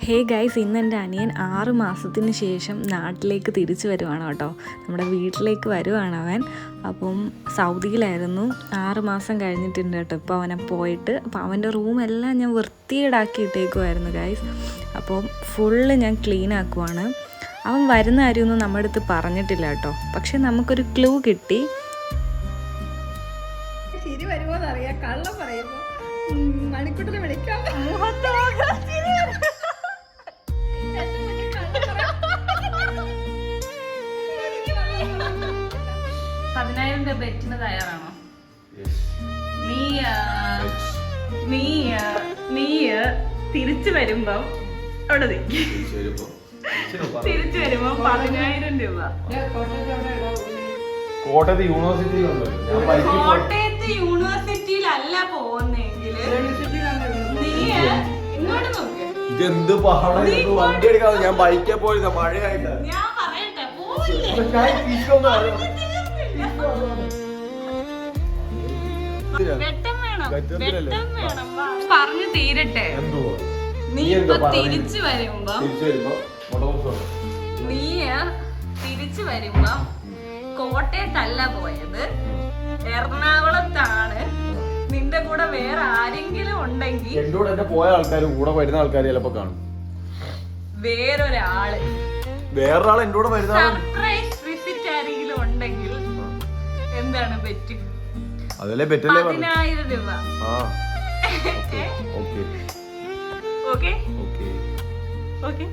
Hey guys, ഇന്ന് എൻ്റെ അനിയൻ 6 മാസത്തിന് ശേഷം നാട്ടിലേക്ക് തിരിച്ചു വരുവാണ് കേട്ടോ. നമ്മുടെ വീട്ടിലേക്ക് വരുവാണ് അവൻ. അപ്പം സൗദിയിലായിരുന്നു, 6 മാസം കഴിഞ്ഞിട്ടുണ്ട് കേട്ടോ ഇപ്പോൾ അവനെ പോയിട്ട്. അപ്പോൾ അവൻ്റെ റൂമെല്ലാം ഞാൻ വൃത്തികേടാക്കി ഇട്ടേക്കുമായിരുന്നു ഗൈസ്. അപ്പം ഫുള്ള് ഞാൻ ക്ലീൻ ആക്കുവാണ്. അവൻ വരുന്ന കാര്യമൊന്നും നമ്മുടെ അടുത്ത് പറഞ്ഞിട്ടില്ല കേട്ടോ, പക്ഷെ നമുക്കൊരു ക്ലൂ കിട്ടി. ശരി വരുമോ എന്നറിയാം, കള്ളം പറയുമ്പോ മണിക്കൂട്ടിനെ വിളിക്കാം. 10,000 രൂപ ബെറ്റിന് തയ്യാറാണോ? നീ തിരിച്ചു വരുമ്പം അവിടെ തിരിച്ചു വരുമ്പോ 10,000 രൂപ കോട്ടയത്ത് യൂണിവേഴ്സിറ്റിയിലല്ല പോകുന്നെങ്കില് നീ ഇങ്ങോട്ട് നോക്ക്. ഇതെന്ത് പാടാ, വണ്ടി എടുക്കാതെ ഞാൻ ബൈക്കേ പോയതാ മഴയായിട്ട്. ഞാൻ പറയട്ടെ, പോവില്ലേ? വെട്ടം വേണം. പറഞ്ഞു തീരട്ടെ. നീ ഇപ്പൊ തിരിച്ചു വരുമ്പോ കോട്ടയത്തല്ല പോയത്, എറണാകുളത്താണ്. നിന്റെ കൂടെ വേറെ ആരെങ്കിലും ഉണ്ടെങ്കിൽ എന്റെ കൂടെ എന്നെ പോയ ആൾക്കാർ, കൂടെ വരുന്ന ആൾക്കാർ ചിലപ്പോ കാണും. വേറൊരാള് എന്റെ കൂടെ വരുന്ന സർപ്രൈസ് വിസിറ്റ് ആരെങ്കിലും ഉണ്ടെങ്കിൽ എന്താണ് ബെറ്റ്? അതല്ലേ ബെറ്റല്ലേ 10,000 രൂപ. Okay okay.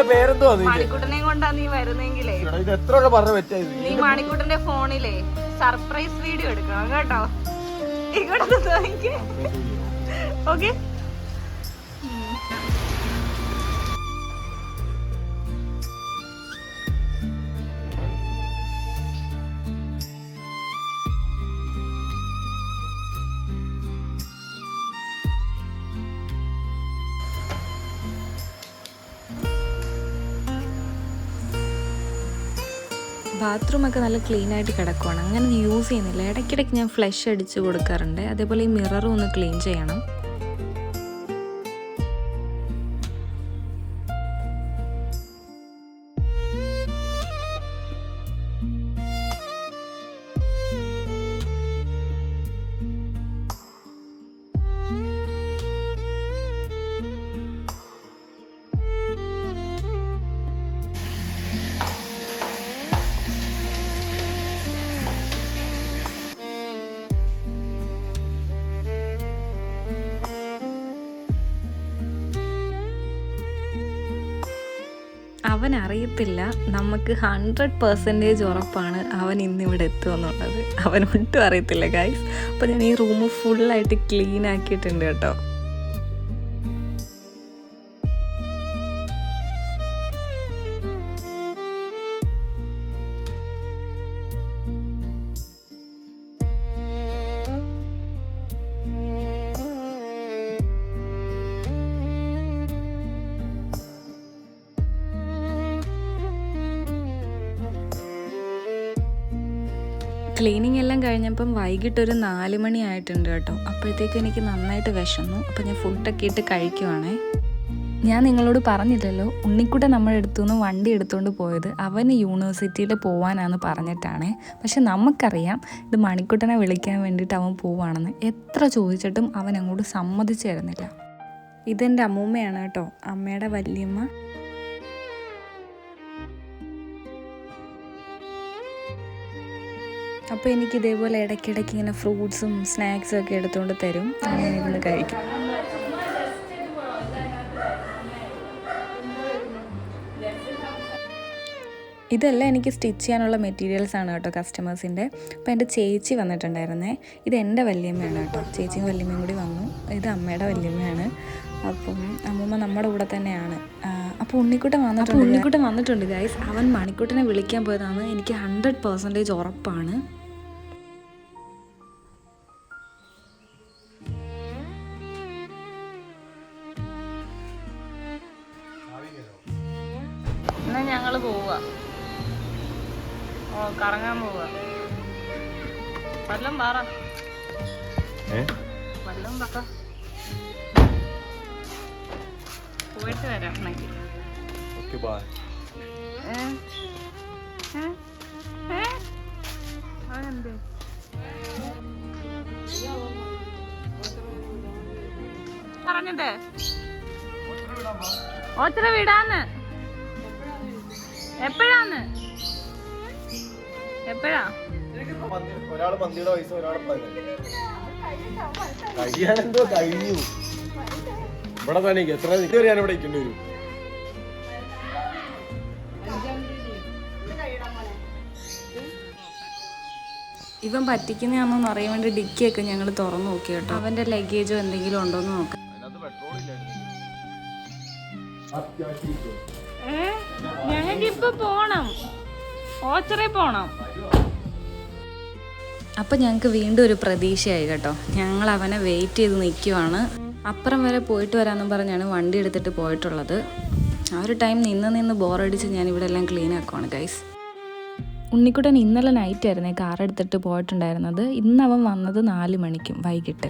പേരെന്തുവാ? മണിക്കുട്ടനെ കൊണ്ടാ നീ വരുന്നെങ്കിലേ ഇത് എത്ര പറഞ്ഞ പറ്റായി. നീ മണിക്കുട്ടന്റെ ഫോണിലെ സർപ്രൈസ് വീഡിയോ എടുക്കണം കേട്ടോ. ഇങ്ങോട്ട് ഓക്കെ. ബാത്റൂമൊക്കെ നല്ല ക്ലീൻ ആയിട്ട് കിടക്കുവാണ്. അങ്ങനെ യൂസ് ചെയ്യുന്നില്ല. ഇടയ്ക്കിടയ്ക്ക് ഞാൻ ഫ്ലഷ് അടിച്ച് കൊടുക്കാറുണ്ട്. അതേപോലെ ഈ മിററും ഒന്ന് ക്ലീൻ ചെയ്യണം. അവൻ അറിയത്തില്ല, നമുക്ക് 100% ഉറപ്പാണ് അവൻ ഇന്നിവിടെ എത്തുമെന്നുള്ളത്. അവൻ ഒട്ടും അറിയത്തില്ല ഗൈസ്. അപ്പോൾ ഞാൻ ഈ റൂം ഫുള്ളായിട്ട് ക്ലീൻ ആക്കിയിട്ടുണ്ട് കേട്ടോ. ക്ലീനിങ് എല്ലാം കഴിഞ്ഞപ്പം വൈകിട്ടൊരു 4 മണി ആയിട്ടുണ്ട് കേട്ടോ. അപ്പോഴത്തേക്കും എനിക്ക് നന്നായിട്ട് വിശന്നു. അപ്പോൾ ഞാൻ ഫുഡൊക്കെ ഇട്ട് കഴിക്കുവാണേ. ഞാൻ നിങ്ങളോട് പറഞ്ഞില്ലല്ലോ, ഉണ്ണിക്കുട്ടൻ നമ്മുടെ അടുത്തുനിന്ന് വണ്ടി എടുത്തുകൊണ്ട് പോയത് അവന് യൂണിവേഴ്സിറ്റിയിൽ പോകാനാണെന്ന് പറഞ്ഞിട്ടാണ്. പക്ഷെ നമുക്കറിയാം ഇത് മണിക്കുട്ടനെ വിളിക്കാൻ വേണ്ടിയിട്ട് അവൻ പോവുകയാണെന്ന്. എത്ര ചോദിച്ചിട്ടും അവൻ അങ്ങോട്ട് സമ്മതിച്ചു തരുന്നില്ല. ഇതെൻ്റെ അമ്മൂമ്മയാണ് കേട്ടോ, അമ്മയുടെ വല്യമ്മ. അപ്പോൾ എനിക്ക് ഇതേപോലെ ഇടയ്ക്കിടയ്ക്ക് ഇങ്ങനെ ഫ്രൂട്ട്സും സ്നാക്സും ഒക്കെ എടുത്തുകൊണ്ട് തരും. അങ്ങനെ ഇരുന്ന് കഴിക്കും. ഇതെല്ലാം എനിക്ക് സ്റ്റിച്ച് ചെയ്യാനുള്ള മെറ്റീരിയൽസ് ആണ് കേട്ടോ, കസ്റ്റമേഴ്സിൻ്റെ. അപ്പോൾ എൻ്റെ ചേച്ചി വന്നിട്ടുണ്ടായിരുന്നേ. ഇത് എൻ്റെ വല്യമ്മയാണ് കേട്ടോ. ചേച്ചിയും വല്യമ്മയും കൂടി വന്നു. ഇത് അമ്മയുടെ വല്യമ്മയാണ്. അപ്പം അമ്മൂമ്മ നമ്മുടെ കൂടെ തന്നെയാണ്. അപ്പോൾ ഉണ്ണിക്കുട്ടൻ വന്നിട്ടുണ്ട് ഗൈസ്. അവൻ മണിക്കുട്ടനെ വിളിക്കാൻ പോയതാണ്. എനിക്ക് 100% ഉറപ്പാണ്. എന്നാൽ ഞങ്ങൾ പോവുക. കറങ്ങാൻ പോവുക. വല്ലം പറ. വല്ലതും പക്ക പോയിട്ട് വരാം എന്നെങ്കിൽ. Okay bye. അതെന്ത് പറഞ്ഞത് ഓച്ചറ വിടാന്ന് എപ്പോഴാന്ന് എപ്പോഴാ ഒരാള് പന്തിയുടെ പൈസ ഒരാളെ കഴിയാനെന്തോ കഴിഞ്ഞു. ഇവിടെ തന്നെ എത്ര ഞാൻ ഇവിടെ ഇരിക്കേണ്ടി വരും. ഇവൻ പറ്റിക്കുന്നതാണെന്ന് അറിയാൻ വേണ്ടി ഡിക്കിയൊക്കെ ഞങ്ങൾ തുറന്നു നോക്കി കേട്ടോ. അവന്റെ ലഗേജോ എന്തെങ്കിലും ഉണ്ടോന്ന് നോക്കാം. ഞങ്ങൾക്ക് ഇപ്പൊ പോണം, ഓച്ചറ പോണം. അപ്പം ഞങ്ങൾക്ക് വീണ്ടും ഒരു പ്രതീക്ഷയായി കേട്ടോ. ഞങ്ങൾ അവനെ വെയിറ്റ് ചെയ്ത് നിൽക്കുവാണ്. അപ്പുറം വരെ പോയിട്ട് വരാമെന്നും പറഞ്ഞാണ് വണ്ടി എടുത്തിട്ട് പോയിട്ടുള്ളത്. ആ ഒരു ടൈം നിന്ന് ബോറടിച്ച് ഞാൻ ഇവിടെ എല്ലാം ക്ലീൻ ആക്കുവാണ് ഗൈസ്. ഉണ്ണിക്കുട്ടൻ ഇന്നലെ നൈറ്റ് ആയിരുന്നേ കാർ എടുത്തിട്ട് പോയിട്ടുണ്ടായിരുന്നത്. ഇന്ന് അവൻ വന്നത് 4 മണിക്കും വൈകിട്ട്.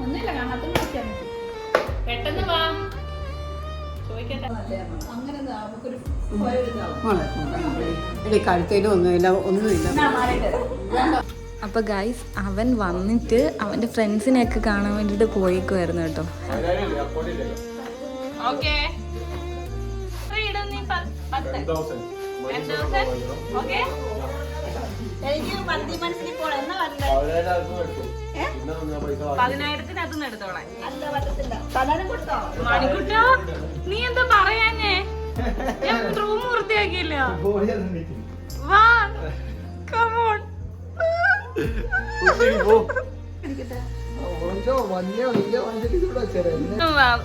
ഒന്നുമില്ല കാണാത്ത പെട്ടെന്ന് വാ ചോദിക്കട്ടെ. അങ്ങനെ നമുക്കൊരു കഴുത്തേലും ഒന്നുമില്ല. അപ്പോൾ ഗൈസ് അവൻ വന്നിട്ട് അവൻ്റെ ഫ്രണ്ട്സിനെയൊക്കെ കാണാൻ വേണ്ടിയിട്ട് പോയിക്കുമായിരുന്നു കേട്ടോ. എനിക്ക് മന്തി മനസ്സിൽ പോണം എന്നാ വരണ്ടേ? 10,000 അതൊന്നും എടുത്തോളാം. അല്ല പറ്റത്തില്ല. സാധാരണ കൊടുത്തോ? മണിക്കുട്ടാ നീ എന്താ പറയാഞ്ഞേ? ഞാൻ റൂം വൃത്തിയാക്കിയില്ല. വാ കമോൺ.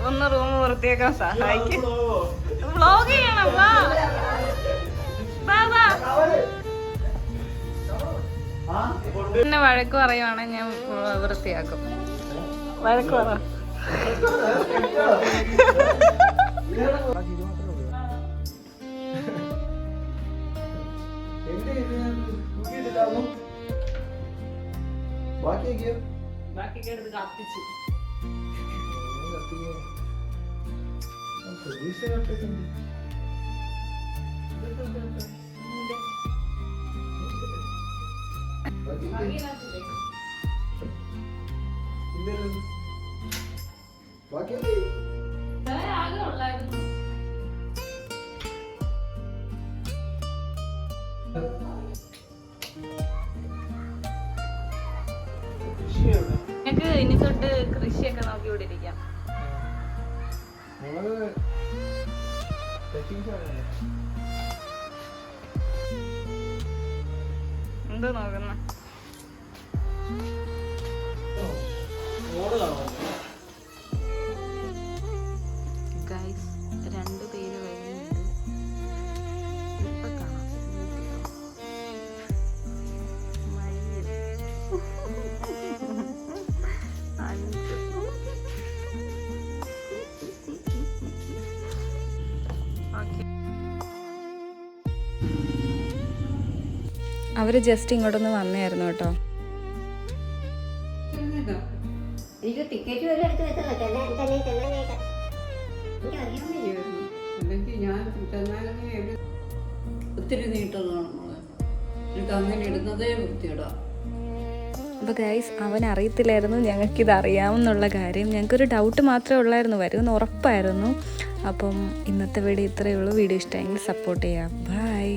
ഒന്ന് റൂം വൃത്തിയാക്കാൻ സഹായിക്കും. വ്ലോഗ് ചെയ്യണം. വാ വാ പിന്നെ വഴക്ക് പറയുവാണെങ്കിൽ ഞാൻ വൃത്തിയാക്കും. വഴക്ക് പറ. ഞങ്ങൾക്ക് ഇനി തൊട്ട് കൃഷിയൊക്കെ നോക്കി ഇവിടെ ഇരിക്കാം. എന്തോ നോക്കുന്ന ഗൈസ് 2 പേര് വരുന്നുണ്ട്. ഇപ്പൊ കാണാം. അവര് ജസ്റ്റ് ഇങ്ങോട്ടൊന്ന് വന്നായിരുന്നു കേട്ടോ. എനിക്ക് ടിക്കറ്റ് വരെ എടുത്ത് വെച്ചതല്ലേ ചെല്ലാനായിട്ട്. എനിക്ക് അറിയാൻ വയ്യായിരുന്നു. അല്ലെങ്കിൽ ഞാൻ ചെന്നാലെങ്കിൽ ഒത്തിരി നീട്ടതാണ് മോളെ. എനിക്ക് അങ്ങനെ ഇടുന്നതേ വൃത്തിയിടാം. അപ്പോൾ ഗൈസ് അവൻ അറിയത്തില്ലായിരുന്നു ഞങ്ങൾക്കിത് അറിയാമെന്നുള്ള കാര്യം. ഞങ്ങൾക്കൊരു ഡൗട്ട് മാത്രമേ ഉള്ളായിരുന്നു, വരുമെന്ന് ഉറപ്പായിരുന്നു. അപ്പം ഇന്നത്തെ വീഡിയോ ഇത്രയേ ഉള്ളൂ. വീഡിയോ ഇഷ്ടമെങ്കിൽ സപ്പോർട്ട് ചെയ്യാം. ബൈ.